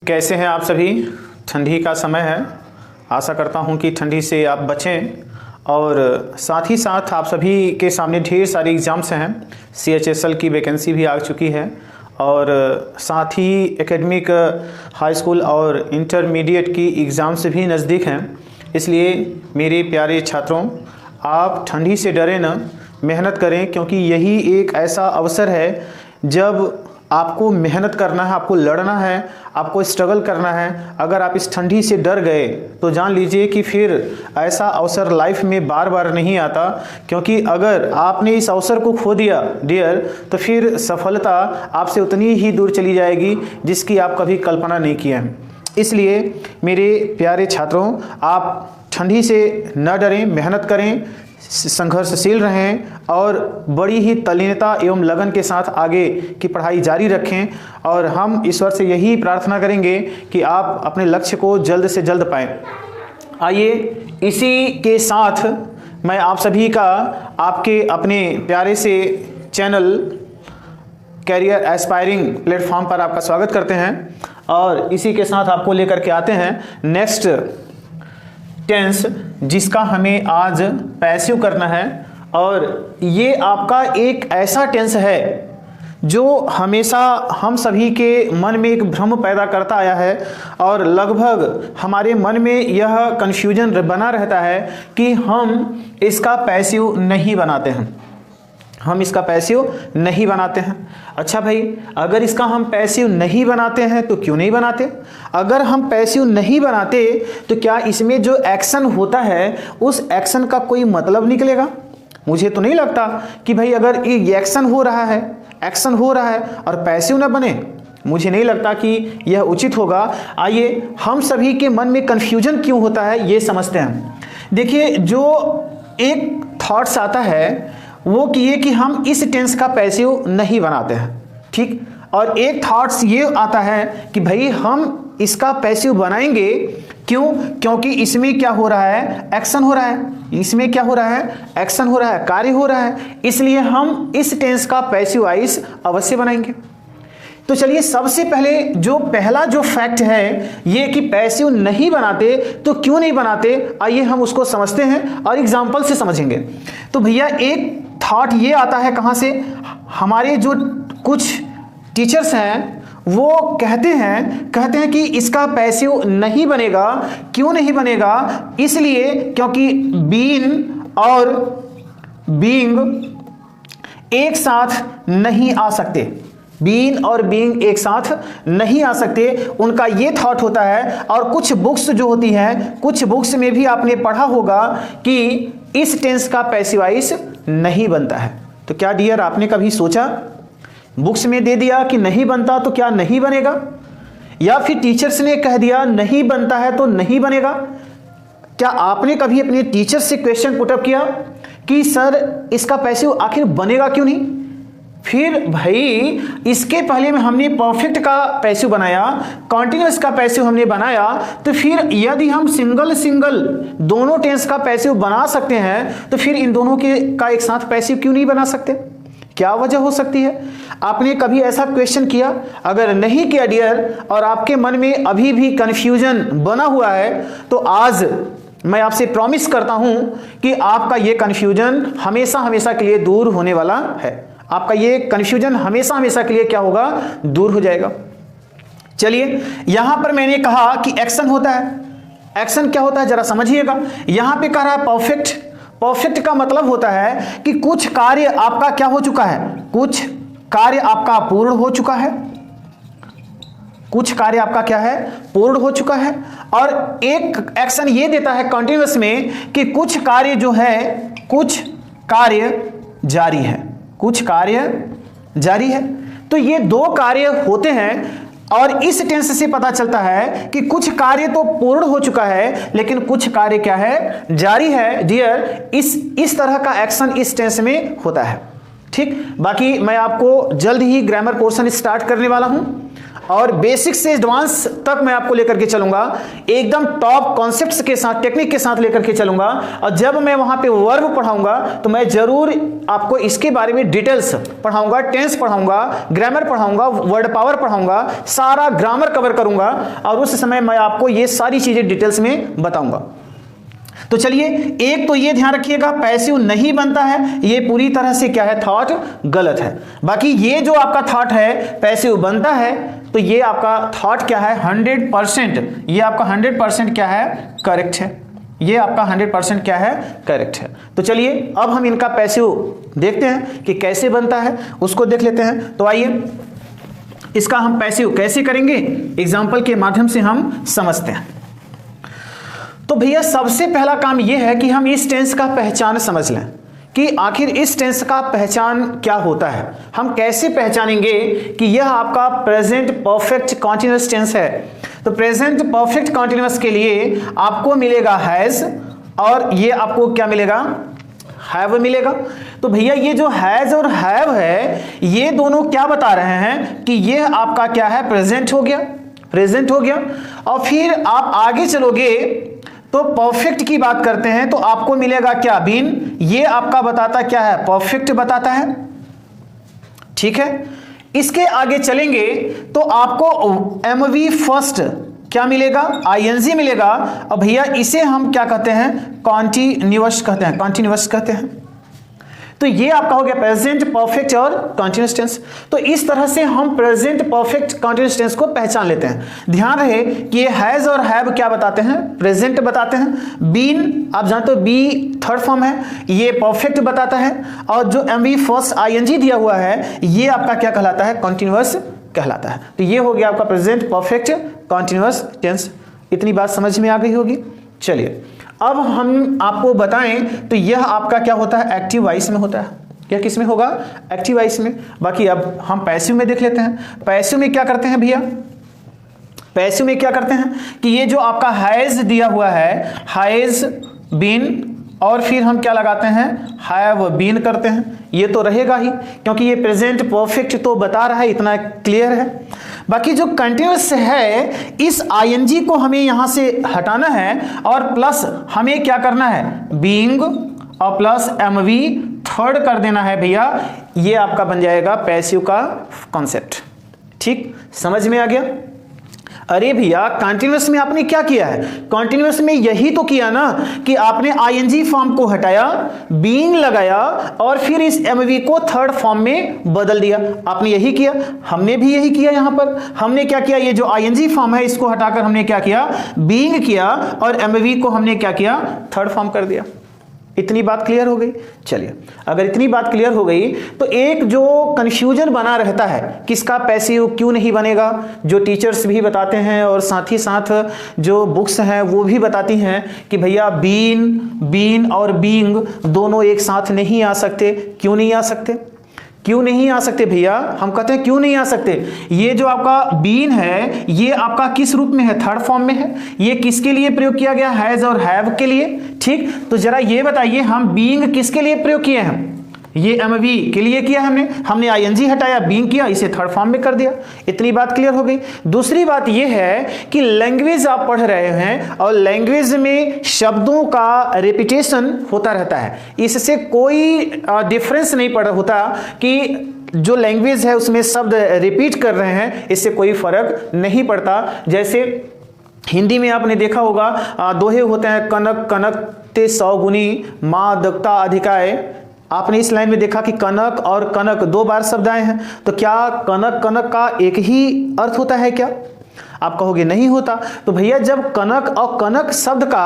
कैसे हैं आप सभी। ठंडी का समय है, आशा करता हूं कि ठंडी से आप बचें और साथ ही साथ आप सभी के सामने ढेर सारे एग्ज़ाम्स हैं। CHSL की वैकेंसी भी आ चुकी है और साथ ही एकेडमिक हाई स्कूल और इंटरमीडिएट की एग्ज़ाम्स भी नज़दीक हैं। इसलिए मेरे प्यारे छात्रों, आप ठंडी से डरें ना, मेहनत करें, क्योंकि यही एक ऐसा अवसर है जब आपको मेहनत करना है, आपको लड़ना है, आपको स्ट्रगल करना है। अगर आप इस ठंडी से डर गए तो जान लीजिए कि फिर ऐसा अवसर लाइफ में बार बार नहीं आता, क्योंकि अगर आपने इस अवसर को खो दिया डियर, तो फिर सफलता आपसे उतनी ही दूर चली जाएगी जिसकी आप कभी कल्पना नहीं किए हैं। इसलिए मेरे प्यारे छात्रों, आप ठंडी से न डरें, मेहनत करें, संघर्षशील रहें और बड़ी ही तल्लीनता एवं लगन के साथ आगे की पढ़ाई जारी रखें। और हम ईश्वर से यही प्रार्थना करेंगे कि आप अपने लक्ष्य को जल्द से जल्द पाएं। आइए, इसी के साथ मैं आप सभी का आपके अपने प्यारे से चैनल कैरियर एस्पायरिंग प्लेटफॉर्म पर आपका स्वागत करते हैं और इसी के साथ आपको लेकर के आते हैं नेक्स्ट टेंस, जिसका हमें आज पैसिव करना है। और ये आपका एक ऐसा टेंस है जो हमेशा हम सभी के मन में एक भ्रम पैदा करता आया है और लगभग हमारे मन में यह कन्फ्यूजन बना रहता है कि हम इसका पैसिव नहीं बनाते हैं, हम इसका पैसिव नहीं बनाते हैं। अच्छा भाई, अगर इसका हम पैसिव नहीं बनाते हैं तो क्यों नहीं बनाते? अगर हम पैसिव नहीं बनाते तो क्या इसमें जो एक्शन होता है उस एक्शन का कोई मतलब निकलेगा? मुझे तो नहीं लगता कि भाई अगर ये एक्शन हो रहा है और पैसिव ना बने, मुझे नहीं लगता कि यह उचित होगा। आइए, हम सभी के मन में कन्फ्यूजन क्यों होता है ये समझते हैं। देखिए, जो एक थॉट्स आता है वो कि हम इस टेंस का पैसिव नहीं बनाते हैं, ठीक। और एक थॉट्स ये आता है कि भाई हम इसका पैसिव बनाएंगे, क्यों? क्योंकि इसमें क्या हो रहा है? एक्शन हो रहा है। इसमें क्या हो रहा है? एक्शन हो रहा है, कार्य हो रहा है, इसलिए हम इस टेंस का पैसिव वॉइस अवश्य बनाएंगे। तो चलिए, सबसे पहले जो पहला जो फैक्ट है ये कि पैसिव नहीं बनाते, तो क्यों नहीं बनाते, आइए हम उसको समझते हैं और एग्जांपल से समझेंगे। तो भैया, एक थॉट ये आता है कहाँ से? हमारे जो कुछ टीचर्स हैं वो कहते हैं कि इसका पैसिव नहीं बनेगा। क्यों नहीं बनेगा? इसलिए क्योंकि बीन और बीइंग एक साथ नहीं आ सकते। बीइंग और बीइंग एक साथ नहीं आ सकते, उनका ये थॉट होता है। और कुछ बुक्स जो होती हैं, कुछ बुक्स में भी आपने पढ़ा होगा कि इस टेंस का पैसिव वॉइस नहीं बनता है। तो क्या डियर, आपने कभी सोचा, बुक्स में दे दिया कि नहीं बनता तो क्या नहीं बनेगा? या फिर टीचर्स ने कह दिया नहीं बनता है तो नहीं बनेगा? क्या आपने कभी अपने टीचर से क्वेश्चन पुटअप किया कि सर इसका पैसिव आखिर बनेगा क्यों नहीं? फिर भाई, इसके पहले में हमने परफेक्ट का पैसिव बनाया, कॉन्टिन्यूअस का पैसिव हमने बनाया, तो फिर यदि हम सिंगल दोनों टेंस का पैसिव बना सकते हैं तो फिर इन दोनों के का एक साथ पैसिव क्यों नहीं बना सकते? क्या वजह हो सकती है? आपने कभी ऐसा क्वेश्चन किया? अगर नहीं किया डियर, और आपके मन में अभी भी कंफ्यूजन बना हुआ है, तो आज मैं आपसे प्रॉमिस करता हूं कि आपका ये कंफ्यूजन हमेशा के लिए दूर होने वाला है। आपका ये कंफ्यूजन हमेशा के लिए क्या होगा? दूर हो जाएगा। चलिए, यहां पर मैंने कहा कि एक्शन होता है। एक्शन क्या होता है जरा समझिएगा। यहां पे कह रहा है परफेक्ट। परफेक्ट का मतलब होता है कि कुछ कार्य आपका क्या हो चुका है? कुछ कार्य आपका पूर्ण हो चुका है। कुछ कार्य आपका क्या है? पूर्ण हो चुका है। और एक एक्शन ये देता है कंटिन्यूअस में कि कुछ कार्य जो है, कुछ कार्य जारी है, कुछ कार्य जारी है। तो ये दो कार्य होते हैं और इस टेंस से पता चलता है कि कुछ कार्य तो पूर्ण हो चुका है लेकिन कुछ कार्य क्या है? जारी है डियर। इस तरह का एक्शन इस टेंस में होता है, ठीक। बाकी मैं आपको जल्द ही ग्रामर पोर्शन स्टार्ट करने वाला हूं और बेसिक से एडवांस तक मैं आपको लेकर के चलूंगा, एकदम टॉप कॉन्सेप्ट्स के साथ, टेक्निक के साथ लेकर के चलूंगा। और जब मैं वहां पे वर्ब पढ़ाऊंगा तो मैं जरूर आपको इसके बारे में डिटेल्स पढ़ाऊंगा, टेंस पढ़ाऊंगा, ग्रामर पढ़ाऊंगा, वर्ड पावर पढ़ाऊंगा, सारा ग्रामर कवर करूंगा और उस समय मैं आपको ये सारी चीजें डिटेल्स में बताऊंगा। तो चलिए, एक तो ये ध्यान रखिएगा, पैसिव नहीं बनता है, ये पूरी तरह से क्या है, थॉट गलत है। बाकी ये जो आपका थॉट है पैसिव बनता है, तो ये आपका थॉट क्या है, 100%, ये आपका 100% क्या है, करेक्ट है। ये आपका 100% क्या है, करेक्ट है। तो चलिए अब हम इनका पैसिव देखते हैं कि कैसे बनता है, उसको देख लेते हैं। तो आइए इसका हम पैसिव कैसे करेंगे, एग्जाम्पल के माध्यम से हम समझते हैं। तो भैया सबसे पहला काम यह है कि हम इस टेंस का पहचान समझ लें कि आखिर इस टेंस का पहचान क्या होता है। हम कैसे पहचानेंगे कि यह आपका प्रेजेंट परफेक्ट कॉन्टिन्यूअस टेंस है। तो प्रेजेंट परफेक्ट कॉन्टिन्यूअस के लिए आपको मिलेगा हैज, और ये आपको क्या मिलेगा, हैव मिलेगा। तो भैया ये जो हैज और हैव है, ये दोनों क्या बता रहे हैं कि ये आपका क्या है, प्रेजेंट हो गया, प्रेजेंट हो गया। और फिर आप आगे चलोगे तो परफेक्ट की बात करते हैं, तो आपको मिलेगा क्या, बीन। ये आपका बताता क्या है, परफेक्ट बताता है, ठीक है। इसके आगे चलेंगे तो आपको एमवी फर्स्ट क्या मिलेगा, आईएनजी मिलेगा। और भैया इसे हम क्या कहते हैं, कॉन्टिन्यूअस कहते हैं, कॉन्टिन्यूअस कहते हैं। तो ये आपका हो गया प्रेजेंट परफेक्ट और कॉन्टिन्यूअस टेंस। तो इस तरह से हम प्रेजेंट परफेक्ट कॉन्टिन्यूअस टेंस को पहचान लेते हैं। ध्यान रहे कि ये हैज और हैव क्या बताते हैं, प्रेजेंट बताते हैं। बीन आप जानते हो बी थर्ड फॉर्म है, ये परफेक्ट बताता है। और जो एमवी फर्स्ट आईएनजी दिया हुआ है, ये आपका क्या कहलाता है, कॉन्टिन्यूअस कहलाता है। तो ये हो गया आपका प्रेजेंट परफेक्ट कॉन्टिन्यूअस टेंस। इतनी बात समझ में आ गई होगी। चलिए अब हम आपको बताएं तो यह आपका क्या होता है, एक्टिव वॉइस में होता है। यह किस में होगा, एक्टिव वॉइस में। बाकी अब हम पैसिव में देख लेते हैं। पैसिव में क्या करते हैं भैया, पैसिव में क्या करते हैं कि ये जो आपका हैज दिया हुआ है, हैज बीन, और फिर हम क्या लगाते हैं, हैव बीन करते हैं। ये तो रहेगा ही क्योंकि ये प्रेजेंट परफेक्ट तो बता रहा है, इतना क्लियर है। बाकी जो कंटिन्यूअस है, इस आईएनजी को हमें यहां से हटाना है और प्लस हमें क्या करना है, बीइंग और प्लस एमवी थर्ड कर देना है भैया। ये आपका बन जाएगा पैसिव का कॉन्सेप्ट। ठीक, समझ में आ गया। अरे भैया कॉन्टिन्यूअस में आपने क्या किया है, कॉन्टिन्यूअस में यही तो किया ना कि आपने आईएनजी फॉर्म को हटाया, बीइंग लगाया और फिर इस एमवी को थर्ड फॉर्म में बदल दिया। आपने यही किया, हमने भी यही किया। यहां पर हमने क्या किया, ये जो आईएनजी फॉर्म है इसको हटाकर हमने क्या किया, बीइंग किया और एमवी को हमने क्या किया, थर्ड फॉर्म कर दिया। इतनी बात क्लियर हो गई। चलिए अगर इतनी बात क्लियर हो गई तो एक जो कंफ्यूजन बना रहता है किसका पैसिव क्यों नहीं बनेगा, जो टीचर्स भी बताते हैं और साथ ही साथ जो बुक्स हैं वो भी बताती हैं कि भैया बीन और बीइंग दोनों एक साथ नहीं आ सकते। क्यों नहीं आ सकते, क्यों नहीं आ सकते भैया, हम कहते हैं क्यों नहीं आ सकते। ये जो आपका बीन है ये आपका किस रूप में है, थर्ड फॉर्म में है। ये किसके लिए प्रयोग किया गया, हैज और हैव के लिए। ठीक, तो जरा ये बताइए हम बीइंग किसके लिए प्रयोग किए हैं, ये एमवी के लिए किया हमने आईएनजी हटाया, बीइंग किया, इसे थर्ड फॉर्म में कर दिया। इतनी बात क्लियर हो गई। दूसरी बात ये है कि लैंग्वेज आप पढ़ रहे हैं और लैंग्वेज में शब्दों का रिपीटेशन होता रहता है, इससे कोई डिफरेंस नहीं पड़ होता कि जो लैंग्वेज है उसमें शब्द रिपीट कर रहे हैं, इससे कोई फर्क नहीं पड़ता। जैसे हिंदी में आपने देखा होगा दोहे होते हैं, कनक कनक ते 100 गुनी माँ दक्ता अधिकाय। आपने इस लाइन में देखा कि कनक और कनक 2 बार शब्द आए हैं, तो क्या कनक कनक का एक ही अर्थ होता है क्या, आप कहोगे नहीं होता। तो भैया जब कनक और कनक शब्द का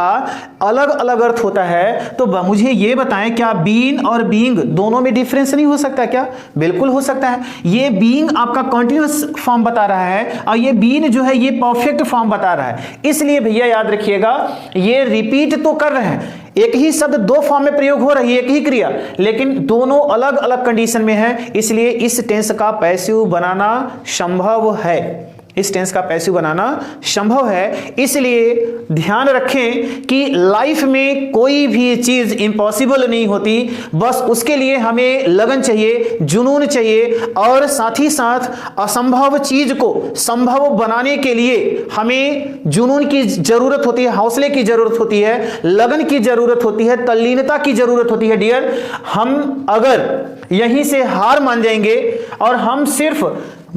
अलग अलग अर्थ होता है तो मुझे ये बताएं क्या बीन और बीइंग दोनों में डिफरेंस नहीं हो सकता क्या, बिल्कुल हो सकता है। ये बीइंग आपका कॉन्टिन्यूअस फॉर्म बता रहा है और ये बीन जो है ये परफेक्ट फॉर्म बता रहा है। इसलिए भैया याद रखिएगा ये रिपीट तो कर रहे हैं, एक ही शब्द 2 फॉर्म में प्रयोग हो रही है, एक ही क्रिया, लेकिन दोनों अलग अलग कंडीशन में है, इसलिए इस टेंस का पैसिव बनाना संभव है। इस टेंस का पैसिव बनाना संभव है। इसलिए ध्यान रखें कि लाइफ में कोई भी चीज इम्पॉसिबल नहीं होती, बस उसके लिए हमें लगन चाहिए, जुनून चाहिए, और साथ ही साथ असंभव चीज को संभव बनाने के लिए हमें जुनून की जरूरत होती है, हौसले की जरूरत होती है, लगन की जरूरत होती है, तल्लीनता की जरूरत होती है। डियर, हम अगर यहीं से हार मान जाएंगे और हम सिर्फ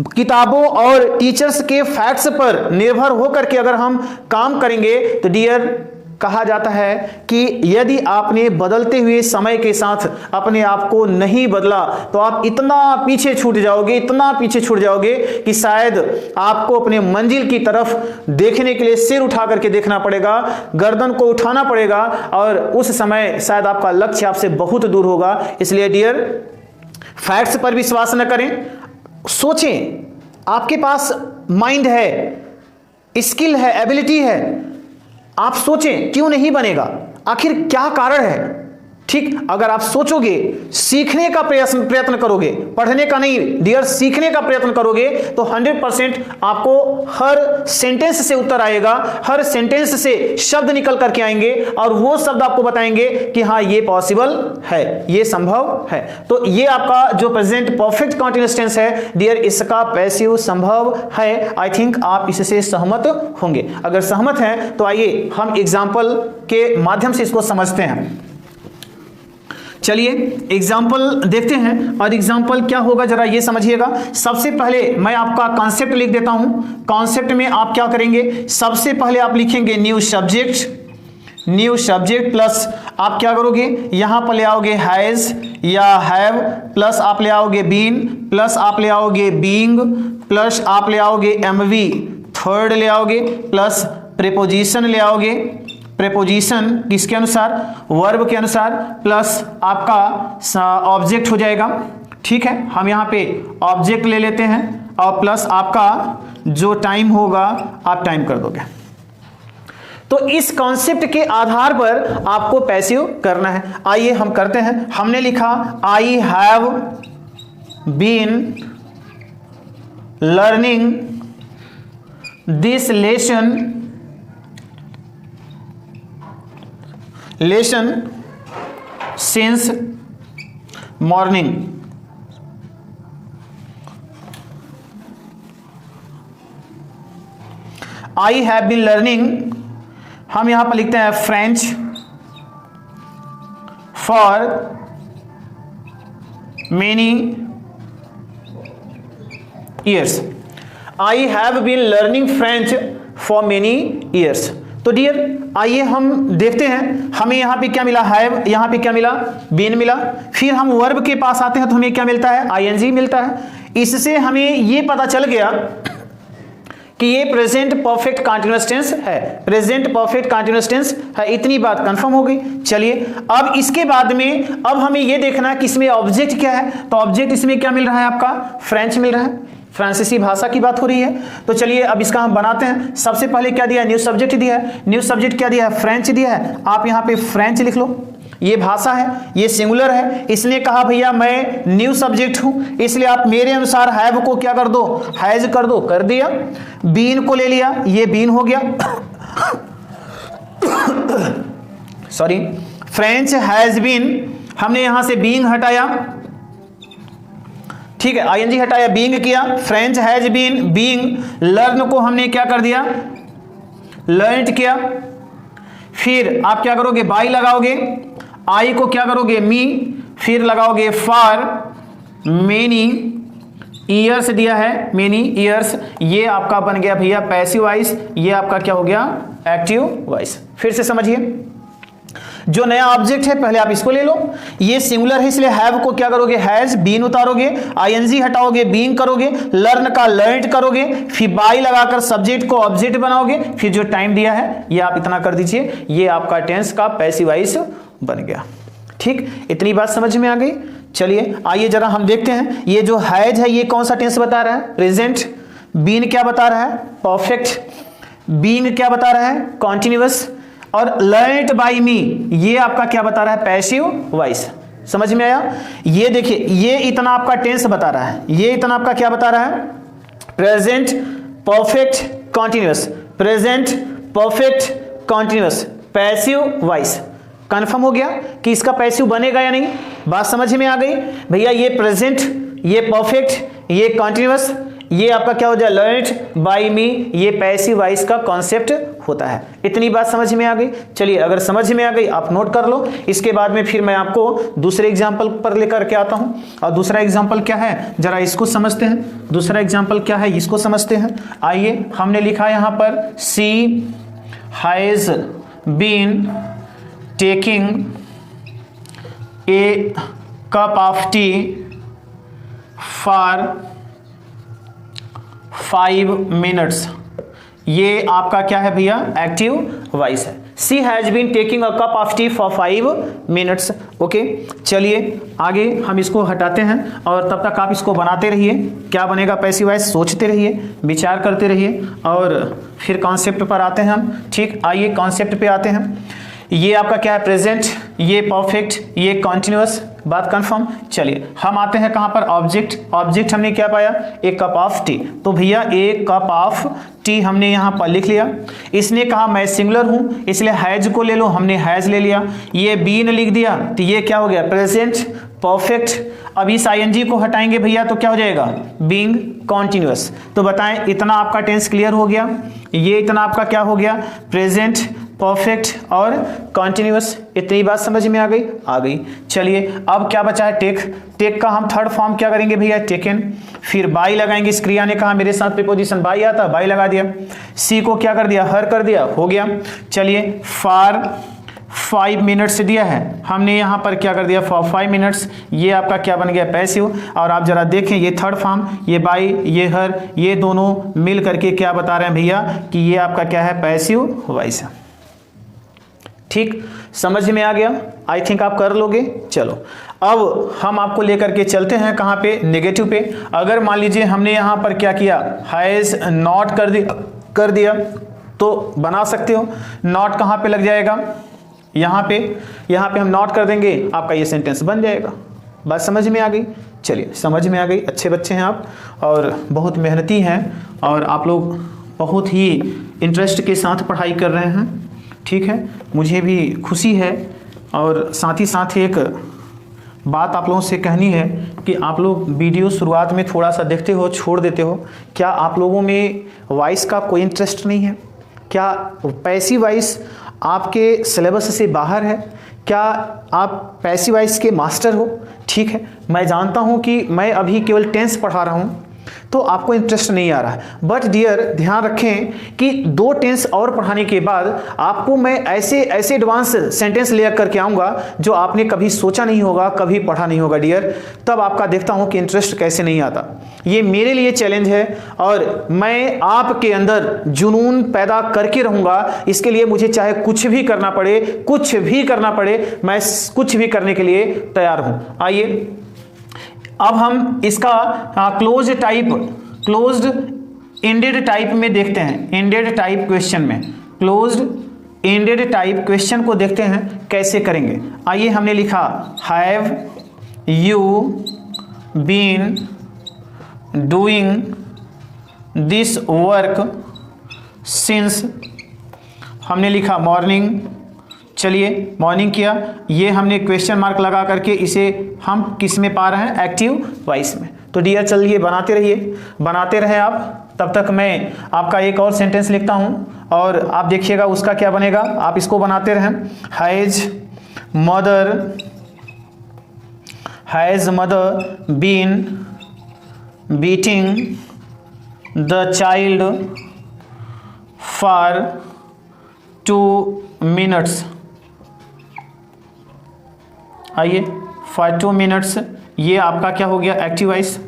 किताबों और टीचर्स के फैक्ट्स पर निर्भर होकर के अगर हम काम करेंगे, तो डियर कहा जाता है कि यदि आपने बदलते हुए समय के साथ अपने आप को नहीं बदला तो आप इतना पीछे छूट जाओगे, इतना पीछे छूट जाओगे कि शायद आपको अपने मंजिल की तरफ देखने के लिए सिर उठा करके देखना पड़ेगा, गर्दन को उठाना पड़ेगा, और उस समय शायद आपका लक्ष्य आपसे बहुत दूर होगा। इसलिए डियर, फैक्ट्स पर विश्वास न करें, सोचें, आपके पास माइंड है, स्किल है, एबिलिटी है, आप सोचें क्यों नहीं बनेगा, आखिर क्या कारण है। ठीक, अगर आप सोचोगे, सीखने का प्रयत्न करोगे, पढ़ने का नहीं डियर, सीखने का प्रयत्न करोगे, तो 100% आपको हर सेंटेंस से उत्तर आएगा, हर सेंटेंस से शब्द निकल करके आएंगे, और वो शब्द आपको बताएंगे कि हाँ ये पॉसिबल है, ये संभव है। तो ये आपका जो प्रेजेंट परफेक्ट कंटीन्यूअस टेंस है डियर, इसका पैसिव संभव है। आई थिंक आप इससे सहमत होंगे। अगर सहमत हैं तो आइए हम एग्जाम्पल के माध्यम से इसको समझते हैं। चलिए एग्जाम्पल देखते हैं, और एग्जाम्पल क्या होगा जरा ये समझिएगा। सबसे पहले मैं आपका कॉन्सेप्ट लिख देता हूं। कॉन्सेप्ट में आप क्या करेंगे, सबसे पहले आप लिखेंगे न्यू सब्जेक्ट प्लस आप क्या करोगे, यहां पर ले आओगे हैज या हैव, प्लस आप ले आओगे बीन, प्लस आप ले आओगे बीइंग, प्लस आप ले आओगे एमवी, थर्ड ले आओगे, प्लस प्रीपोजिशन ले आओगे, प्रीपोजिशन किसके अनुसार, वर्ब के अनुसार, प्लस आपका ऑब्जेक्ट हो जाएगा। ठीक है, हम यहाँ पे ऑब्जेक्ट ले लेते हैं, और प्लस आपका जो टाइम होगा आप टाइम कर दोगे। तो इस कॉन्सेप्ट के आधार पर आपको पैसिव करना है। आइए हम करते हैं। हमने लिखा I have been learning this lesson since morning. I have been learning, हम यहां पर लिखते हैं French for many years. I have been learning French for many years. तो डियर आइए हम देखते हैं, हमें यहां पे क्या मिला, हैव, यहां पे क्या मिला, बीन मिला। फिर हम वर्ब के पास आते हैं तो हमें क्या मिलता है, आईएनजी मिलता है। इससे हमें ये पता चल गया कि ये प्रेजेंट परफेक्ट कंटीन्यूअस टेंस है, प्रेजेंट परफेक्ट कंटीन्यूअस टेंस है। इतनी बात कंफर्म हो गई। चलिए अब इसके बाद में अब हमें ये देखना है कि इसमें ऑब्जेक्ट क्या है। तो ऑब्जेक्ट इसमें क्या मिल रहा है, आपका फ्रेंच मिल रहा है, फ्रांसीसी भाषा की बात हो रही है। तो चलिए अब इसका हम बनाते हैं। सबसे पहले क्या दिया है, न्यू सब्जेक्ट दिया है। न्यू सब्जेक्ट क्या दिया है, फ्रेंच दिया है। आप यहाँ पे फ्रेंच लिख लो, ये भाषा है, ये सिंगुलर है। इसने कहा भैया मैं न्यू सब्जेक्ट हूं, इसलिए आप मेरे अनुसार हैव को क्या कर दो, हैज कर दो, कर दिया। बीन को ले लिया, ये बीन हो गया सॉरी, फ्रेंच हैज बीन, हमने यहां से बीइंग हटाया, ठीक है, आईएनजी हटाया, बीइंग किया, French has been being. Learn को हमने क्या कर दिया, लर्नड किया। फिर आप क्या करोगे, बाई लगाओगे, आई को क्या करोगे, मी, फिर लगाओगे फॉर मेनी ईयर्स दिया है, मेनी ईयर्स। ये आपका बन गया भैया पैसिव वॉइस, ये आपका क्या हो गया, एक्टिव वॉइस। फिर से समझिए, जो नया ऑब्जेक्ट है पहले आप इसको ले लो, ये सिंगुलर है इसलिए हैव को क्या करोगे, हैज, बीन उतारोगे, आईएनजी हटाओगे, बीइंग करोगे, लर्न का लर्नड करोगे, फिर बाई लगाकर सब्जेक्ट को ऑब्जेक्ट बनाओगे, फिर जो टाइम दिया है ये आप इतना कर दीजिए, ये आपका टेंस का पैसिव वॉइस बन गया। ठीक, इतनी बात समझ में आ गई। चलिए आइए जरा हम देखते हैं, ये जो हैज है ये कौन सा टेंस बता रहा है, प्रेजेंट। बीन क्या बता रहा है, परफेक्ट। बीइंग क्या बता रहा है, कॉन्टिन्यूअस। और लर्नड बाय मी ये आपका क्या बता रहा है, पैसिव वॉइस। समझ में आया। ये देखिए, ये इतना आपका टेंस बता रहा है, ये इतना आपका क्या बता रहा है, present perfect continuous, present perfect continuous, passive voice. Confirm हो गया कि इसका पैसिव बनेगा या नहीं? बात समझ में आ गई भैया? ये प्रेजेंट, ये परफेक्ट, ये कॉन्टिन्यूअस, ये आपका क्या हो जाए, लर्न्ड बाय मी, ये पैसिव वॉइस का कॉन्सेप्ट होता है। इतनी बात समझ में आ गई? चलिए, अगर समझ में आ गई आप नोट कर लो। इसके बाद में फिर मैं आपको दूसरे एग्जांपल पर लेकर के आता हूं। और दूसरा एग्जांपल क्या है, जरा इसको समझते हैं। दूसरा एग्जांपल क्या है, इसको समझते हैं। आइए, हमने लिखा यहां पर she has been taking a cup of tea for 5 minutes. ये आपका क्या है भैया, एक्टिव वॉइस है। She has been taking a cup of tea for 5 minutes. Okay, चलिए आगे हम इसको हटाते हैं और तब तक आप इसको बनाते रहिए। क्या बनेगा पैसिव वॉइस, सोचते रहिए, विचार करते रहिए और फिर कॉन्सेप्ट पर आते हैं हम। ठीक, आइए कॉन्सेप्ट पे आते हैं। ये आपका क्या है, प्रेजेंट, ये परफेक्ट, ये कॉन्टिन्यूअस। बात कंफर्म। चलिए हम आते हैं कहां पर, ऑब्जेक्ट। ऑब्जेक्ट हमने क्या पाया, एक कप ऑफ टी। तो भैया एक कप ऑफ टी हमने यहां पर लिख लिया। इसने कहा मैं सिंगुलर हूं, इसलिए हैज को ले लो, हमने हैज ले लिया। ये बीन लिख दिया, तो ये क्या हो गया, प्रेजेंट परफेक्ट। अब इस आईएनजी को हटाएंगे भैया तो क्या हो जाएगा, बीइंग कॉन्टिन्यूअस। तो बताएं, इतना आपका टेंस क्लियर हो गया। ये इतना आपका क्या हो गया, प्रेजेंट परफेक्ट और कॉन्टिन्यूअस। इतनी बात समझ में आ गई? आ गई। चलिए अब क्या बचा है, टेक। टेक का हम थर्ड फॉर्म क्या करेंगे भैया, टेकन। फिर बाई लगाएंगे, इस क्रिया ने कहा मेरे साथ प्रीपोजिशन बाई आता, बाई लगा दिया। सी को क्या कर दिया, हर कर दिया, हो गया। चलिए फॉर 5 मिनट्स दिया है, हमने यहाँ पर क्या कर दिया, फॉर 5 मिनट्स। ये आपका क्या बन गया, पैसिव। और आप जरा देखें, ये थर्ड फॉर्म, ये बाई, ये हर, ये दोनों मिल करके क्या बता रहे हैं भैया कि ये आपका क्या है, पैसिव वॉइस है। ठीक, समझ में आ गया? आई थिंक आप कर लोगे। चलो अब हम आपको लेकर के चलते हैं कहाँ पे, नेगेटिव पे। अगर मान लीजिए हमने यहाँ पर क्या किया, हैज नॉट कर दिया तो बना सकते हो। नॉट कहाँ पे लग जाएगा, यहाँ पे हम नॉट कर देंगे, आपका ये सेंटेंस बन जाएगा। बात समझ में आ गई? चलिए, समझ में आ गई। अच्छे बच्चे हैं आप और बहुत मेहनती हैं और आप लोग बहुत ही इंटरेस्ट के साथ पढ़ाई कर रहे हैं। ठीक है, मुझे भी खुशी है। और साथ ही साथ एक बात आप लोगों से कहनी है कि आप लोग वीडियो शुरुआत में थोड़ा सा देखते हो, छोड़ देते हो। क्या आप लोगों में वॉइस का कोई इंटरेस्ट नहीं है? क्या पैसिव वॉइस आपके सिलेबस से बाहर है? क्या आप पैसिव वॉइस के मास्टर हो? ठीक है, मैं जानता हूं कि मैं अभी केवल टेंस पढ़ा रहा हूं तो आपको इंटरेस्ट नहीं आ रहा है, बट डियर ध्यान रखें कि 2 टेंस और पढ़ाने के बाद आपको मैं ऐसे एडवांस सेंटेंस ले करके आऊँगा जो आपने कभी सोचा नहीं होगा, कभी पढ़ा नहीं होगा डियर। तब आपका देखता हूँ कि इंटरेस्ट कैसे नहीं आता। ये मेरे लिए चैलेंज है और मैं आपके अंदर जुनून पैदा करके रहूँगा। इसके लिए मुझे चाहे कुछ भी करना पड़े, मैं कुछ भी करने के लिए तैयार हूँ। आइए अब हम इसका क्लोज्ड एंडेड टाइप में देखते हैं। एंडेड टाइप क्वेश्चन में, क्लोज्ड एंडेड टाइप क्वेश्चन को देखते हैं कैसे करेंगे। आइए, हमने लिखा have you been doing this work since, हमने लिखा मॉर्निंग। चलिए मॉर्निंग किया, ये हमने क्वेश्चन मार्क लगा करके इसे हम किस में पा रहे हैं, एक्टिव वॉइस में। तो डियर चलिए बनाते रहे आप। तब तक मैं आपका एक और सेंटेंस लिखता हूं और आप देखिएगा उसका क्या बनेगा। आप इसको बनाते रहें। Has mother been beating the child for 2 minutes. आइए, फॉर 2 मिनट्स, ये आपका क्या हो गया, एक्टिव वॉइस।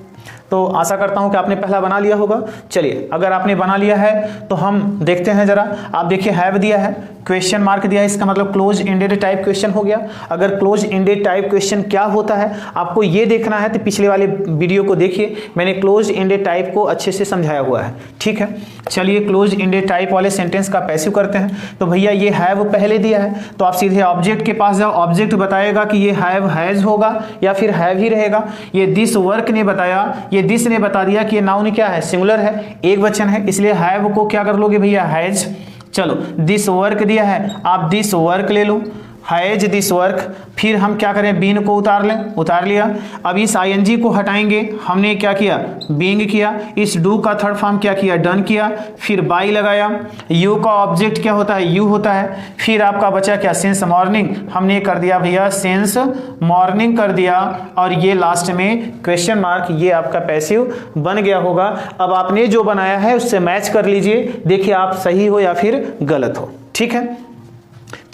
तो आशा करता हूं कि आपने पहला बना लिया होगा। चलिए, अगर आपने बना लिया है तो हम देखते हैं जरा। आप देखिए, हैव दिया है, क्वेश्चन मार्क दिया है, इसका मतलब क्लोज एंडेड टाइप क्वेश्चन हो गया। अगर क्लोज एंडेड टाइप क्वेश्चन क्या होता है आपको ये देखना है तो पिछले वाले वीडियो को देखिए, मैंने क्लोज एंडेड टाइप को अच्छे से समझाया हुआ है। ठीक है, चलिए क्लोज एंडेड टाइप वाले सेंटेंस का पैसिव करते हैं। तो भैया ये हैव पहले दिया है तो आप सीधे ऑब्जेक्ट के पास जाओ। ऑब्जेक्ट बताएगा कि ये हैव हैज होगा या फिर हैव ही रहेगा। ये दिस वर्क ने बताया ये ये दिस ने बता दिया कि ये नाउन क्या है, सिंगुलर है, एक वचन है, इसलिए हैव को क्या कर लोगे भैया, हैज। चलो दिस वर्क दिया है, आप दिस वर्क ले लो, हैज दिस वर्क। फिर हम क्या करें, बीन को उतार लें, उतार लिया। अब इस आईएनजी को हटाएंगे, हमने क्या किया, बीइंग किया। इस डू का थर्ड फॉर्म क्या किया, डन किया। फिर बाई लगाया, यू का ऑब्जेक्ट क्या होता है, यू होता है। फिर आपका बचा क्या, सिंस मॉर्निंग, हमने कर दिया भैया सिंस मॉर्निंग कर दिया। और ये लास्ट में क्वेश्चन मार्क, ये आपका पैसिव बन गया होगा। अब आपने जो बनाया है उससे मैच कर लीजिए, देखिए आप सही हो या फिर गलत हो, ठीक है।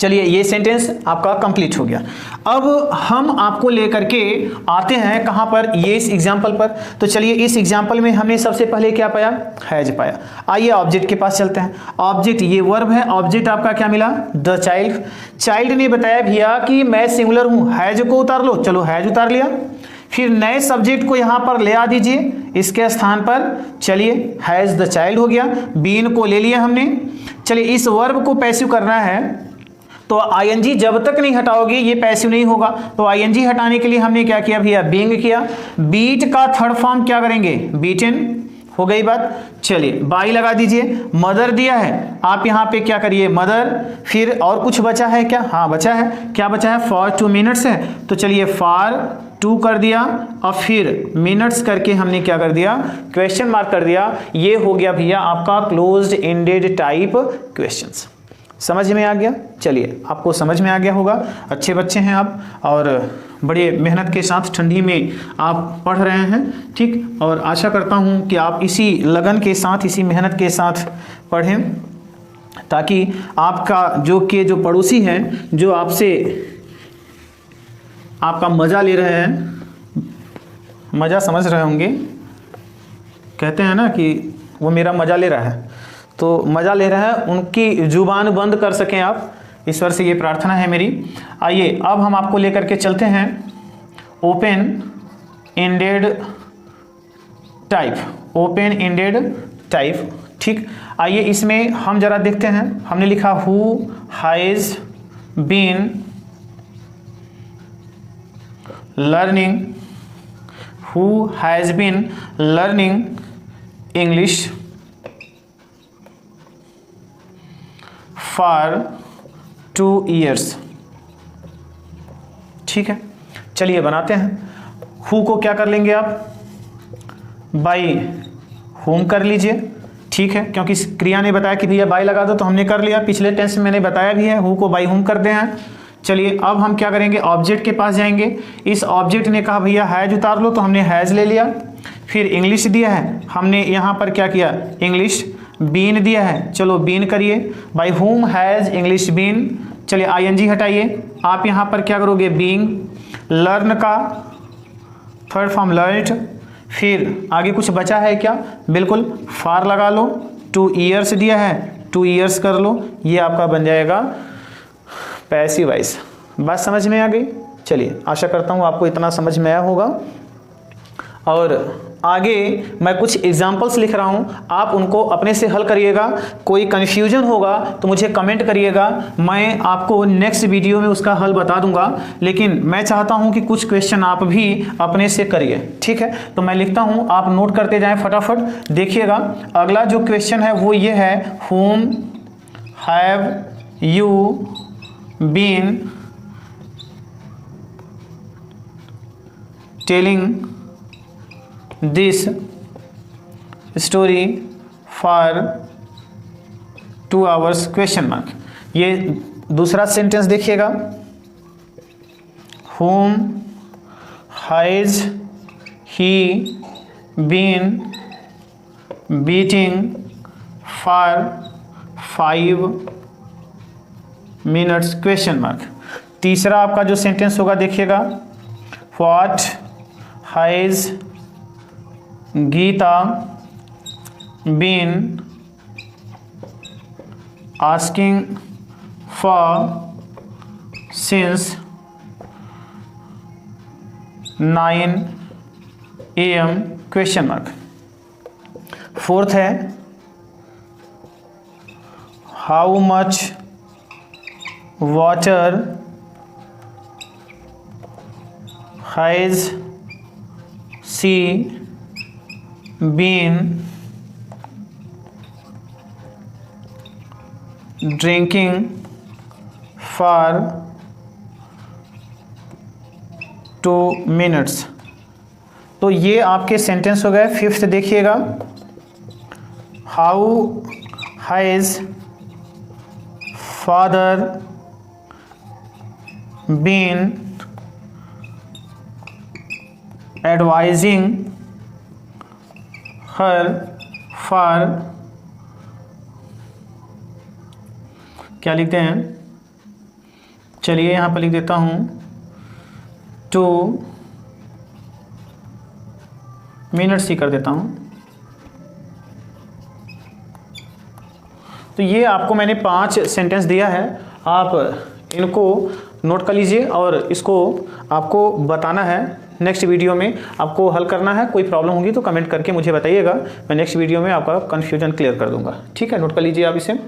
चलिए ये सेंटेंस आपका कंप्लीट हो गया। अब हम आपको लेकर के आते हैं कहाँ पर, ये इस एग्जाम्पल पर। तो चलिए इस एग्जाम्पल में हमने सबसे पहले क्या पाया, हैज पाया। आइए ऑब्जेक्ट के पास चलते हैं। ऑब्जेक्ट ये वर्ब है, ऑब्जेक्ट आपका क्या मिला, द चाइल्ड। चाइल्ड ने बताया भैया कि मैं सिंगुलर हूँ, हैज को उतार लो, चलो हैज उतार लिया। फिर नए सब्जेक्ट को यहां पर ले आ दीजिए इसके स्थान पर, चलिए हैज द चाइल्ड हो गया। बीन को ले लिया हमने। चलिए इस वर्ब को पैसिव करना है तो आईएनजी जब तक नहीं हटाओगे ये पैसिव नहीं होगा। तो आईएनजी हटाने के लिए हमने क्या किया भैया, बीइंग किया। बीट का थर्ड फॉर्म क्या करेंगे, बीटन, हो गई बात। चलिए बाई लगा दीजिए, मदर दिया है, आप यहाँ पे क्या करिए, मदर। फिर और कुछ बचा है क्या, हाँ बचा है, क्या बचा है, फॉर 2 मिनट्स है, तो चलिए फॉर 2 कर दिया और फिर मिनट्स करके हमने क्या कर दिया, क्वेश्चन मार्क कर दिया। ये हो गया भैया आपका क्लोज्ड एंडेड टाइप क्वेश्चंस। समझ में आ गया, चलिए आपको समझ में आ गया होगा, अच्छे बच्चे हैं आप और बड़े मेहनत के साथ ठंडी में आप पढ़ रहे हैं, ठीक। और आशा करता हूं कि आप इसी लगन के साथ, इसी मेहनत के साथ पढ़ें ताकि आपका जो पड़ोसी हैं, जो आपसे आपका मज़ा ले रहे हैं, मज़ा समझ रहे होंगे, कहते हैं ना कि वो मेरा मज़ा ले रहा है, तो मज़ा ले रहा है, उनकी जुबान बंद कर सकें आप, ईश्वर से ये प्रार्थना है मेरी। आइए अब हम आपको लेकर के चलते हैं open ended type, open ended type, ठीक। आइए इसमें हम जरा देखते हैं, हमने लिखा who has been learning, who has been learning English for 2 years, ठीक है। चलिए बनाते हैं। हु को क्या कर लेंगे आप, बाई होम कर लीजिए, ठीक है, क्योंकि क्रिया ने बताया कि भैया बाई लगा दो तो हमने कर लिया, पिछले टेंस में मैंने बताया भी है, हु को बाई होम करते हैं। चलिए अब हम क्या करेंगे, ऑब्जेक्ट के पास जाएंगे। इस ऑब्जेक्ट ने कहा भैया हैज उतार लो, तो हमने हैज ले लिया। फिर इंग्लिश दिया है, हमने यहाँ पर क्या किया, इंग्लिश। बीन दिया है, चलो बीन करिए, by whom has English been. चलिए आईएनजी हटाइए, आप यहाँ पर क्या करोगे, बीइंग। लर्न का थर्ड फॉर्म लर्न्ड। फिर आगे कुछ बचा है क्या, बिल्कुल, फॉर लगा लो। 2 years दिया है, 2 years कर लो, ये आपका बन जाएगा पैसिव वॉइस। बात समझ में आ गई। चलिए आशा करता हूँ आपको इतना समझ में आया होगा। और आगे मैं कुछ एग्जाम्पल्स लिख रहा हूँ, आप उनको अपने से हल करिएगा। कोई कन्फ्यूजन होगा तो मुझे कमेंट करिएगा, मैं आपको नेक्स्ट वीडियो में उसका हल बता दूंगा। लेकिन मैं चाहता हूँ कि कुछ क्वेश्चन आप भी अपने से करिए, ठीक है। तो मैं लिखता हूँ, आप नोट करते जाएं फटाफट। देखिएगा अगला जो क्वेश्चन है वो ये है, whom have you been telling this story for 2 hours question mark। ये दूसरा सेंटेंस देखिएगा, whom has he been beating for 5 minutes question mark। तीसरा आपका जो सेंटेंस होगा देखिएगा, what has Geeta been asking for since 9 AM question mark। Fourth है, how much water has she been drinking for 2 minutes। तो ये आपके सेंटेंस हो गए। फिफ्थ देखिएगा, how has father been advising her for, क्या लिखते हैं, चलिए यहाँ पर लिख देता हूँ 2 मिनट्स ही कर देता हूँ। तो ये आपको मैंने 5 सेंटेंस दिया है, आप इनको नोट कर लीजिए और इसको आपको बताना है। नेक्स्ट वीडियो में आपको हल करना है। कोई प्रॉब्लम होगी तो कमेंट करके मुझे बताइएगा, मैं नेक्स्ट वीडियो में आपका कन्फ्यूजन क्लियर कर दूंगा। ठीक है, नोट कर लीजिए आप इसे।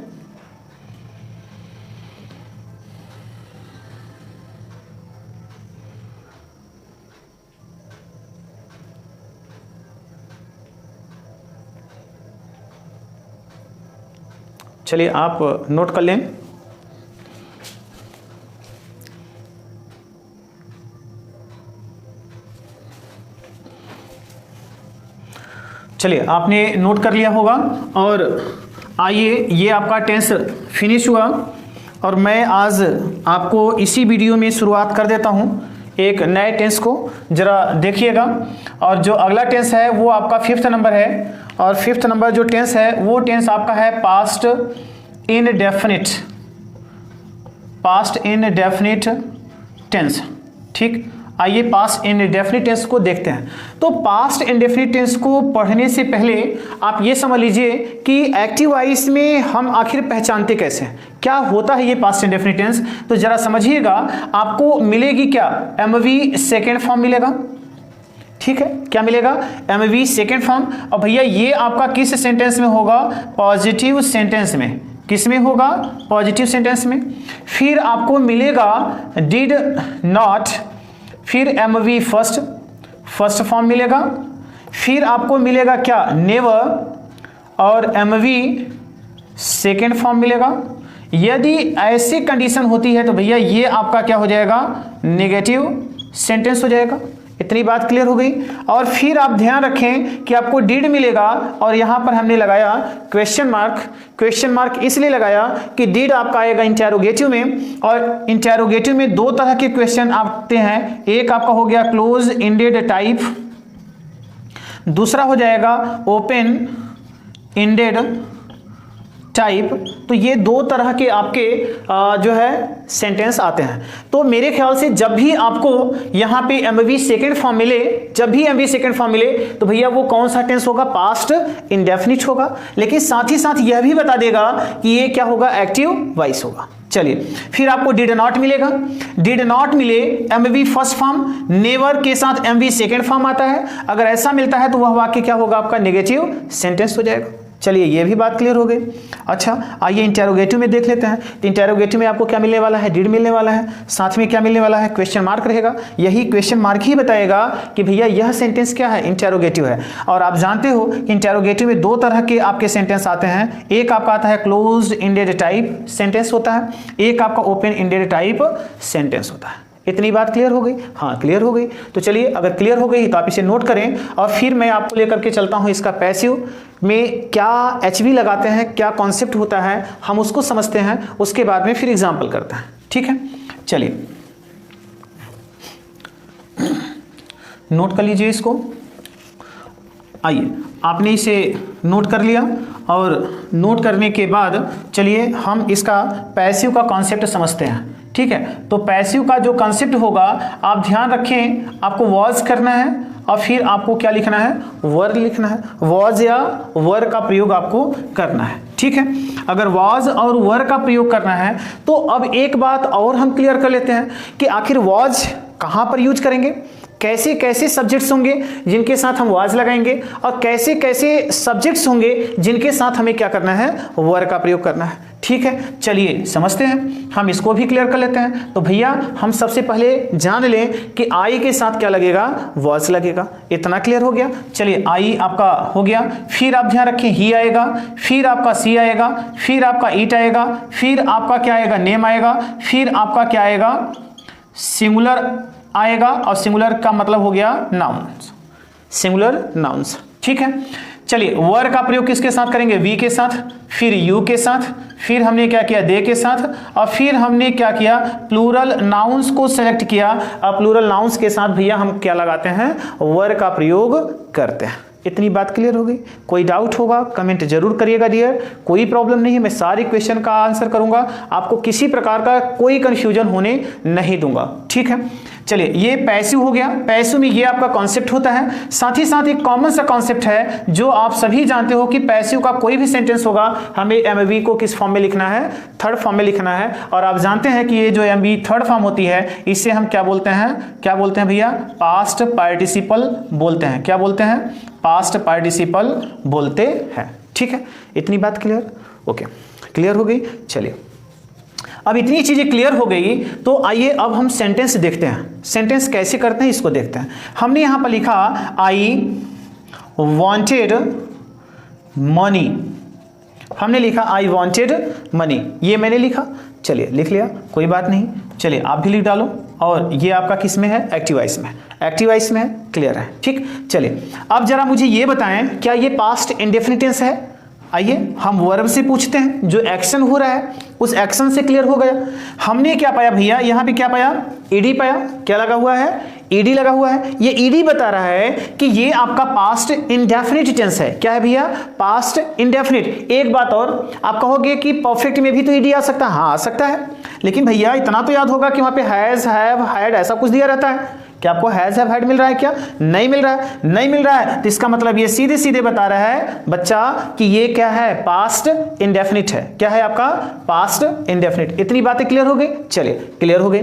चलिए आप नोट कर लें। चलिए आपने नोट कर लिया होगा और आइए, ये आपका टेंस फिनिश हुआ और मैं आज आपको इसी वीडियो में शुरुआत कर देता हूँ एक नए टेंस को, जरा देखिएगा। और जो अगला टेंस है वो आपका 5th नंबर है और 5th नंबर जो टेंस है वो टेंस आपका है past indefinite, past indefinite tense. ठीक, आइए पास्ट इनडेफिनिट टेंस को देखते हैं। तो पास्ट इनडेफिनिट टेंस को पढ़ने से पहले आप ये समझ लीजिए कि एक्टिव वॉइस में हम आखिर पहचानते कैसे हैं, क्या होता है ये पास्ट इनडेफिनिट टेंस। तो जरा समझिएगा, आपको मिलेगी क्या, एमवी सेकेंड फॉर्म मिलेगा। ठीक है, क्या मिलेगा, एमवी सेकेंड फॉर्म। और भैया ये आपका किस सेंटेंस में होगा, पॉजिटिव सेंटेंस में। किस में होगा, पॉजिटिव सेंटेंस में। फिर आपको मिलेगा डिड नॉट, फिर एमवी फर्स्ट फॉर्म मिलेगा। फिर आपको मिलेगा क्या, नेवर और एमवी सेकेंड फॉर्म मिलेगा। यदि ऐसी कंडीशन होती है तो भैया ये आपका क्या हो जाएगा, नेगेटिव सेंटेंस हो जाएगा। इतनी बात क्लियर हो गई। और फिर आप ध्यान रखें कि आपको डिड मिलेगा और यहां पर हमने लगाया क्वेश्चन मार्क। क्वेश्चन मार्क इसलिए लगाया कि डिड आपका आएगा इंटेरोगेटिव में, और इंटेरोगेटिव में 2 तरह के क्वेश्चन आते हैं। एक आपका हो गया क्लोज इंडेड टाइप, दूसरा हो जाएगा ओपन इंडेड टाइप। तो ये 2 तरह के आपके जो है सेंटेंस आते हैं। तो मेरे ख्याल से जब भी आपको यहाँ पे एमवी सेकेंड फॉर्म मिले, जब भी एमवी सेकेंड फॉर्म मिले तो भैया वो कौन सा टेंस होगा, पास्ट इंडेफिनिट होगा। लेकिन साथ ही साथ यह भी बता देगा कि ये क्या होगा, एक्टिव वॉइस होगा। चलिए फिर आपको डिड नॉट मिलेगा। डिड नॉट मिले, एमवी फर्स्ट फॉर्म, नेवर के साथ एमवी सेकेंड फॉर्म आता है। अगर ऐसा मिलता है तो वह वाक्य क्या होगा, आपका नेगेटिव सेंटेंस हो जाएगा। चलिए ये भी बात क्लियर हो गई। अच्छा आइए इंटेरोगेटिव में देख लेते हैं। तो इंटेरोगेटिव में आपको क्या मिलने वाला है, डिड मिलने वाला है, साथ में क्या मिलने वाला है, क्वेश्चन मार्क रहेगा। यही क्वेश्चन मार्क ही बताएगा कि भैया यह सेंटेंस क्या है, इंटेरोगेटिव है। और आप जानते हो कि इंटेरोगेटिव में 2 तरह के आपके सेंटेंस आते हैं। एक आपका आता है क्लोज्ड इंडेड टाइप सेंटेंस होता है, एक आपका ओपन इंडेड टाइप सेंटेंस होता है। इतनी बात क्लियर हो गई, हाँ क्लियर हो गई। तो चलिए अगर क्लियर हो गई तो आप इसे नोट करें और फिर मैं आपको लेकर के चलता हूं इसका पैसिव में क्या एचवी लगाते हैं, क्या कॉन्सेप्ट होता है, हम उसको समझते हैं। उसके बाद में फिर एग्जाम्पल करते हैं। ठीक है, चलिए नोट कर लीजिए इसको। आइए आपने इसे नोट कर लिया और नोट करने के बाद चलिए हम इसका पैसिव का कॉन्सेप्ट समझते हैं। ठीक है, तो पैसिव का जो कॉन्सेप्ट होगा आप ध्यान रखें, आपको वॉज करना है और फिर आपको क्या लिखना है, वर लिखना है। वॉज या वर का प्रयोग आपको करना है। ठीक है, अगर वॉज और वर का प्रयोग करना है तो अब एक बात और हम क्लियर कर लेते हैं कि आखिर वॉज कहाँ पर यूज करेंगे, कैसे कैसे सब्जेक्ट्स होंगे जिनके साथ हम वाज लगाएंगे और कैसे कैसे सब्जेक्ट्स होंगे जिनके साथ हमें क्या करना है, वर का प्रयोग करना है। ठीक है, चलिए समझते हैं, हम इसको भी क्लियर कर लेते हैं। तो भैया हम सबसे पहले जान लें कि आई के साथ क्या लगेगा, वॉज लगेगा। इतना क्लियर हो गया। चलिए आई आपका हो गया, फिर आप ध्यान रखें ही आएगा, फिर आपका सी आएगा, फिर आपका इट आएगा, फिर आपका क्या आएगा, नेम आएगा, फिर आपका क्या आएगा, सिंगुलर आएगा, और सिंगुलर का मतलब हो गया नाउन्स, सिंगुलर नाउन्स। ठीक है, चलिए वर का प्रयोग किसके साथ करेंगे, वी के साथ, फिर यू के साथ, फिर हमने क्या किया, दे के साथ, और फिर हमने क्या किया, प्लूरल नाउन्स को सेलेक्ट किया। अब प्लूरल नाउन्स के साथ भैया हम क्या लगाते हैं, वर का प्रयोग करते हैं। इतनी बात क्लियर हो गई। कोई डाउट होगा कमेंट जरूर करिएगा डियर, कोई प्रॉब्लम नहीं है, मैं सारे क्वेश्चन का आंसर करूंगा, आपको किसी प्रकार का कोई कंफ्यूजन होने नहीं दूंगा। ठीक है, चलिए ये पैसिव हो गया। पैसिव में ये आपका कॉन्सेप्ट होता है, साथ ही साथ एक कॉमन सा कॉन्सेप्ट है जो आप सभी जानते हो कि पैसिव का कोई भी सेंटेंस होगा हमें एमवी को किस फॉर्म में लिखना है, थर्ड फॉर्म में लिखना है। और आप जानते हैं कि ये जो एमवी थर्ड फॉर्म होती है इसे हम क्या बोलते हैं, क्या बोलते हैं भैया, पास्ट पार्टिसिपल बोलते हैं। क्या बोलते हैं, पास्ट पार्टिसिपल बोलते हैं। ठीक है, इतनी बात क्लियर, ओके, क्लियर हो गई। चलिए अब इतनी चीजें क्लियर हो गई तो आइए अब हम सेंटेंस देखते हैं। सेंटेंस कैसे करते हैं इसको देखते हैं। हमने यहां पर लिखा आई वांटेड मनी, हमने लिखा आई वांटेड मनी, ये मैंने लिखा, चलिए लिख लिया, कोई बात नहीं। चलिए आप भी लिख डालो, और ये आपका किस में है, एक्टिव वॉइस में, एक्टिव वॉइस में क्लियर है। ठीक, चलिए अब जरा मुझे ये बताएं क्या ये पास्ट इंडेफिनिट टेंस है। आइए हम वर्ब से पूछते हैं, जो एक्शन हो रहा है उस एक्शन से क्लियर हो गया। हमने क्या पाया भैया, यहां पे क्या पाया, ईडी पाया। क्या लगा हुआ है, ईडी लगा हुआ है। ये ईडी बता रहा है कि ये आपका पास्ट इंडेफिनिट टेंस है। क्या है भैया, पास्ट इंडेफिनिट। एक बात और, आप कहोगे कि परफेक्ट में भी तो ईडी आ सकता है, हाँ आ सकता है, लेकिन भैया इतना तो याद होगा कि वहां पे हैज, हैव, हैड ऐसा कुछ दिया रहता है। क्या आपको हैज, हैव, हैड मिल रहा है, क्या नहीं मिल रहा है, नहीं मिल रहा है। तो इसका मतलब ये सीधे सीधे बता रहा है बच्चा कि ये क्या है, पास्ट इंडेफिनिट है। क्या है आपका, पास्ट इंडेफिनिट। इतनी बातें क्लियर हो गई। चलिए क्लियर हो गई।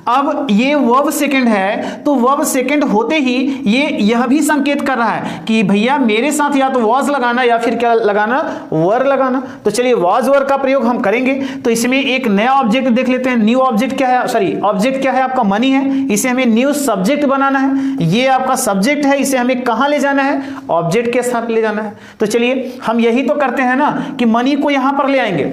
अब ये वर्ब सेकंड है, तो वर्ब सेकंड होते ही ये यह भी संकेत कर रहा है कि भैया मेरे साथ या तो वॉज लगाना या फिर क्या लगाना, वर लगाना। तो चलिए वॉज वर का प्रयोग हम करेंगे। तो इसमें एक नया ऑब्जेक्ट देख लेते हैं। न्यू ऑब्जेक्ट क्या है, सॉरी ऑब्जेक्ट क्या है आपका, मनी है। इसे हमें न्यू सब्जेक्ट बनाना है। ये आपका सब्जेक्ट है, इसे हमें कहां ले जाना है, ऑब्जेक्ट के साथ ले जाना है। तो चलिए हम यही तो करते हैं ना कि मनी को यहां पर ले आएंगे।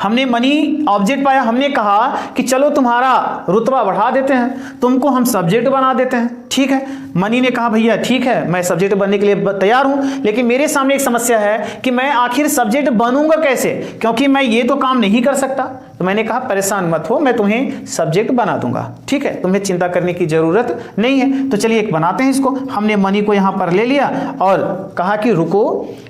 हमने मनी ऑब्जेक्ट पाया, हमने कहा कि चलो तुम्हारा रुतबा बढ़ा देते हैं, तुमको हम सब्जेक्ट बना देते हैं। ठीक है, मनी ने कहा भैया ठीक है मैं सब्जेक्ट बनने के लिए तैयार हूं, लेकिन मेरे सामने एक समस्या है कि मैं आखिर सब्जेक्ट बनूंगा कैसे, क्योंकि मैं ये तो काम नहीं कर सकता। तो मैंने कहा परेशान मत हो, मैं तुम्हें सब्जेक्ट बना दूंगा। ठीक है, तुम्हें चिंता करने की जरूरत नहीं है। तो चलिए एक बनाते हैं इसको। हमने मनी को यहां पर ले लिया और कहा कि रुको,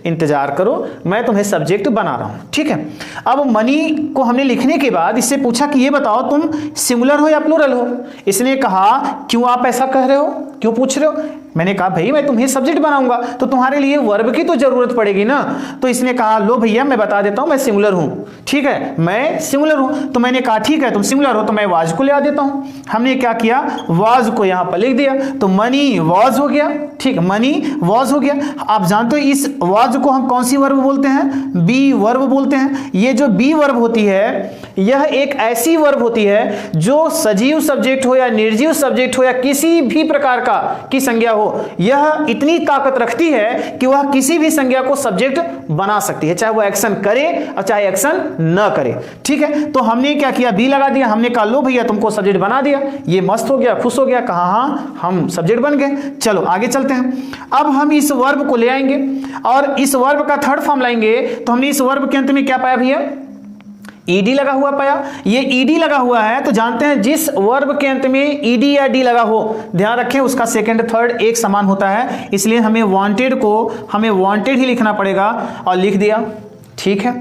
इंतजार करो, मैं तुम्हें सब्जेक्ट बना रहा हूं। ठीक है, अब मनी को हमने लिखने के बाद इससे पूछा कि ये बताओ तुम सिंगुलर हो या प्लूरल हो। इसने कहा क्यों आप ऐसा कह रहे हो, क्यों पूछ रहे हो। मैंने कहा भाई मैं तुम्हें सब्जेक्ट बनाऊंगा तो तुम्हारे लिए वर्ब की तो जरूरत पड़ेगी ना। तो इसने कहा लो भैया मैं बता देता हूं मैं सिंगुलर हूं। ठीक है, मैं सिंगुलर हूं। तो मैंने कहा ठीक है तुम सिंगुलर हो तो मैं वाज को ले आ देता हूं। हमने क्या किया, वाज को यहां पर लिख दिया, तो मनी वाज हो गया। ठीक, मनी वाज हो गया। आप जानते हो इस वाज को हम कौन सी वर्ब बोलते हैं, बी वर्ब बोलते हैं। ये जो बी वर्ब होती है यह एक ऐसी वर्ब होती है जो सजीव सब्जेक्ट हो या निर्जीव सब्जेक्ट हो या किसी भी प्रकार का की संज्ञा हो, यह इतनी ताकत रखती है कि वह किसी भी संज्ञा को सब्जेक्ट बना सकती है, चाहे वो एक्शन करे और चाहे एक्शन न करे। ठीक है, तो हमने क्या किया, बी लगा दिया। हमने कहा लो भैया तुमको सब्जेक्ट बना दिया। ये मस्त हो गया, खुश हो गया, कहा हाँ हम सब्जेक्ट बन गए। चलो आगे चलते हैं। अब हम इस वर्ब को ले आएंगे और इस वर्ब का थर्ड फॉर्म लाएंगे। तो हमने इस वर्ब के अंत में क्या पाया भैया, ईडी लगा हुआ पाया। ये ईडी लगा हुआ है तो जानते हैं जिस वर्ब के अंत में ईडी या डी लगा हो, ध्यान रखें उसका सेकंड थर्ड एक समान होता है, इसलिए हमें वांटेड को हमें वांटेड ही लिखना पड़ेगा और लिख दिया। ठीक है,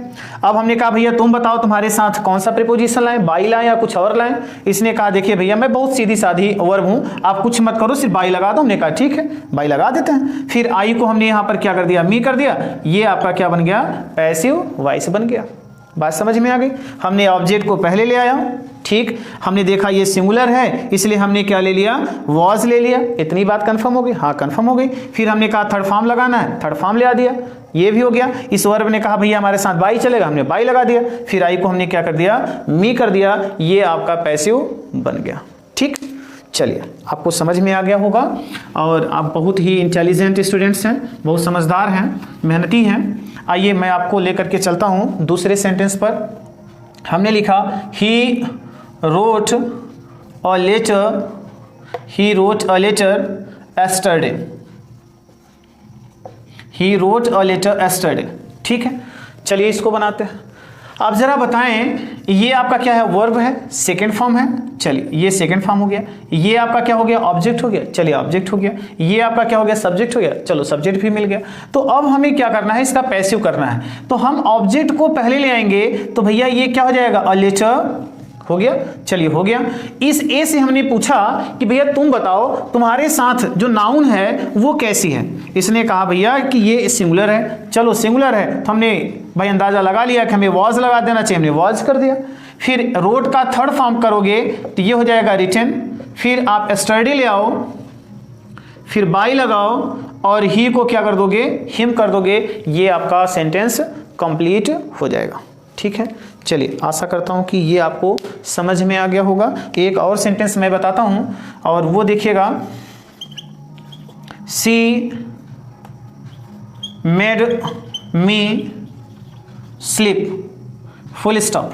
अब हमने कहा भैया तुम बताओ तुम्हारे साथ कौन सा प्रीपोजिशन लाएं, बाई लाएं या कुछ और लाएं। इसने कहा देखिए भैया मैं बहुत सीधी साधी वर्ब हूं, आप कुछ मत करो सिर्फ बाई लगा दो। हमने कहा ठीक है बाई लगा देते हैं। फिर आई को हमने यहां पर क्या कर दिया, मी कर दिया। ये आपका क्या बन गया, पैसिव वॉइस बन गया। बात समझ में आ गई। हमने ऑब्जेक्ट को पहले ले आया। ठीक, हमने देखा ये सिंगुलर है इसलिए हमने क्या ले लिया, वॉज ले लिया। इतनी बात कंफर्म हो गई, हाँ कंफर्म हो गई। फिर हमने कहा थर्ड फॉर्म लगाना है, थर्ड फॉर्म ले आ दिया। ये भी हो गया। इस वर्ब ने कहा भैया हमारे साथ बाई चलेगा, हमने बाई लगा दिया, फिर आई को हमने क्या कर दिया, मी कर दिया, ये आपका पैसिव बन गया। ठीक, चलिए आपको समझ में आ गया होगा और आप बहुत ही इंटेलिजेंट स्टूडेंट्स हैं, बहुत समझदार हैं, मेहनती हैं। आइए मैं आपको लेकर के चलता हूँ दूसरे सेंटेंस पर। हमने लिखा he wrote a letter, he wrote a letter yesterday, he wrote a letter yesterday. ठीक है, चलिए इसको बनाते हैं। आप जरा बताएं, ये आपका क्या है, वर्ब है, सेकंड फॉर्म है। चलिए ये सेकंड फॉर्म हो गया। ये आपका क्या हो गया, ऑब्जेक्ट हो गया। चलिए ऑब्जेक्ट हो गया। ये आपका क्या हो गया, सब्जेक्ट हो गया। चलो सब्जेक्ट भी मिल गया। तो अब हमें क्या करना है, इसका पैसिव करना है। तो हम ऑब्जेक्ट को पहले ले आएंगे, तो भैया ये क्या हो जाएगा, अ लेटर हो गया। चलिए हो गया। इस ए से हमने पूछा कि भैया तुम बताओ तुम्हारे साथ जो नाउन है वो कैसी है। इसने कहा भैया कि ये सिंगुलर है। चलो सिंगुलर है तो हमने भाई अंदाजा लगा लिया कि हमें वॉज लगा देना चाहिए, हमने वॉज कर दिया। फिर रोड का थर्ड फॉर्म करोगे तो ये हो जाएगा रिटन। फिर आप एस्टरडे ले आओ, फिर बाई लगाओ और ही को क्या कर दोगे, हिम कर दोगे। ये आपका सेंटेंस कंप्लीट हो जाएगा। ठीक है, चलिए आशा करता हूँ कि ये आपको समझ में आ गया होगा। एक और सेंटेंस मैं बताता हूँ और वो देखिएगा, सी made me sleep, full stop.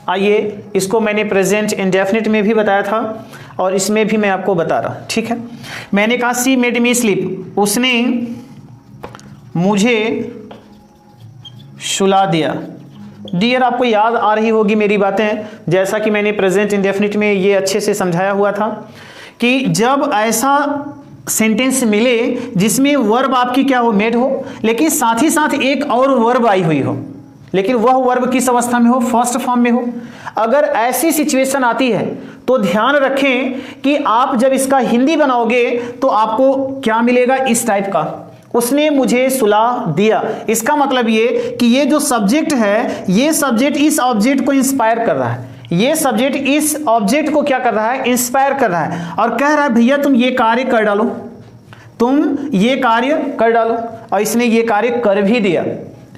आइए इसको मैंने प्रेजेंट इंडेफिनिट में भी बताया था और इसमें भी मैं आपको बता रहा हूँ। ठीक है, मैंने कहा सी मेड मी स्लीप, उसने मुझे सुला दिया। डियर आपको याद आ रही होगी मेरी बातें, जैसा कि मैंने प्रेजेंट इंडेफिनिट में ये अच्छे से समझाया हुआ था कि जब ऐसा सेंटेंस मिले जिसमें वर्ब आपकी क्या हो, मेड हो, लेकिन साथ ही साथ एक और वर्ब आई हुई हो, लेकिन वह वर्ब किस अवस्था में हो, फर्स्ट फॉर्म में हो। अगर ऐसी सिचुएशन आती है तो ध्यान रखें कि आप जब इसका हिंदी बनाओगे तो आपको क्या मिलेगा, इस टाइप का, उसने मुझे सुला दिया। इसका मतलब ये कि ये जो सब्जेक्ट है, ये सब्जेक्ट इस ऑब्जेक्ट को इंस्पायर कर रहा है, ये सब्जेक्ट इस ऑब्जेक्ट को क्या कर रहा है, इंस्पायर कर रहा है और कह रहा है भैया तुम ये कार्य कर डालो, तुम ये कार्य कर डालो। और इसने ये कार्य कर भी दिया,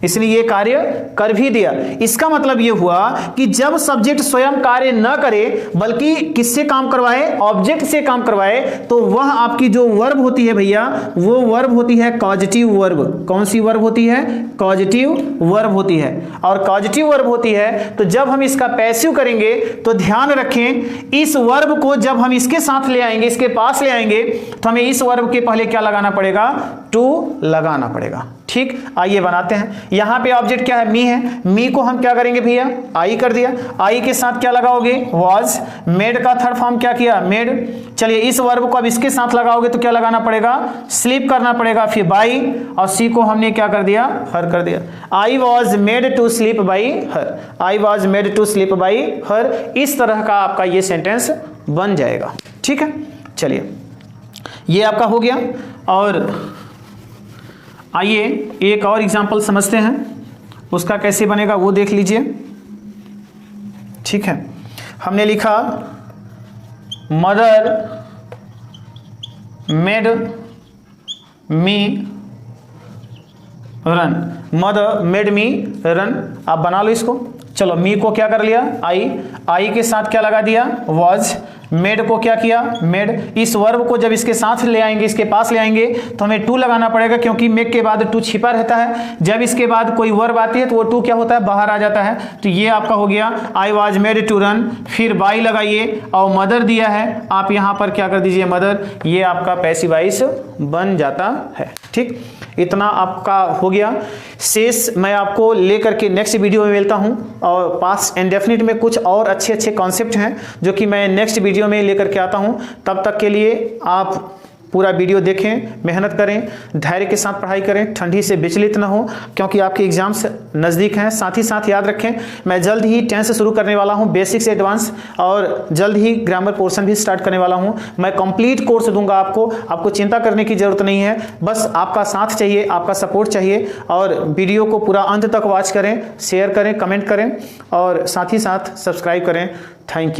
इसने ये कार्य कर भी दिया। इसका मतलब ये हुआ कि जब सब्जेक्ट स्वयं कार्य न करे बल्कि किससे काम करवाए, ऑब्जेक्ट से काम करवाए, तो वह आपकी जो वर्ब होती है भैया, वो वर्ब होती है कॉजेटिव वर्ब। कौन सी वर्ब होती है, कॉजेटिव वर्ब होती है। और कॉजेटिव वर्ब होती है तो जब हम इसका पैसिव करेंगे तो ध्यान रखें, इस वर्ब को जब हम इसके साथ ले आएंगे, इसके पास ले आएंगे, तो हमें इस वर्ब के पहले क्या लगाना पड़ेगा, टू लगाना पड़ेगा। ठीक, आइए बनाते हैं। यहां पे ऑब्जेक्ट क्या है, मी है। मी को हम क्या करेंगे भैया, आई कर दिया। आई के साथ क्या लगाओगे, वॉज। मेड का थर्ड फॉर्म क्या किया, मेड। चलिए इस वर्ब को अब इसके साथ लगाओगे तो क्या लगाना पड़ेगा, स्लीप करना पड़ेगा। फिर बाई, और सी को हमने क्या कर दिया, हर कर दिया। I was made to sleep by her, I was made to sleep by her. इस तरह का आपका ये सेंटेंस बन जाएगा। ठीक है, चलिए ये आपका हो गया। और आइए एक और एग्जाम्पल समझते हैं, उसका कैसे बनेगा वो देख लीजिए। ठीक है, हमने लिखा mother made me run, mother made me run. आप बना लो इसको। चलो मी को क्या कर लिया, आई। आई के साथ क्या लगा दिया, वॉज। मेड को क्या किया, मेड। इस वर्ब को जब इसके साथ ले आएंगे, इसके पास ले आएंगे, तो हमें टू लगाना पड़ेगा, क्योंकि मेक के बाद टू छिपा रहता है। जब इसके बाद कोई वर्ब आती है तो वो टू क्या होता है, बाहर आ जाता है। तो ये आपका हो गया I was made to run. फिर बाई लगाइए और मदर दिया है, आप यहाँ पर क्या कर दीजिए, मदर। ये आपका पैसिव वॉइस बन जाता है। ठीक, इतना आपका हो गया। शेष मैं आपको लेकर के नेक्स्ट वीडियो में मिलता हूं। और पास्ट इंडेफिनिट में कुछ और अच्छे अच्छे कॉन्सेप्ट हैं जो कि मैं नेक्स्ट वीडियो में लेकर के आता हूं। तब तक के लिए आप पूरा वीडियो देखें, मेहनत करें, धैर्य के साथ पढ़ाई करें, ठंडी से विचलित न हो, क्योंकि आपके एग्जाम्स नज़दीक हैं। साथ ही साथ याद रखें, मैं जल्द ही 10 से शुरू करने वाला हूं, बेसिक से एडवांस, और जल्द ही ग्रामर पोर्शन भी स्टार्ट करने वाला हूं। मैं कंप्लीट कोर्स दूंगा आपको चिंता करने की ज़रूरत नहीं है। बस आपका साथ चाहिए, आपका सपोर्ट चाहिए। और वीडियो को पूरा अंत तक वॉच करें, शेयर करें, कमेंट करें और साथ ही साथ सब्सक्राइब करें। Thank you.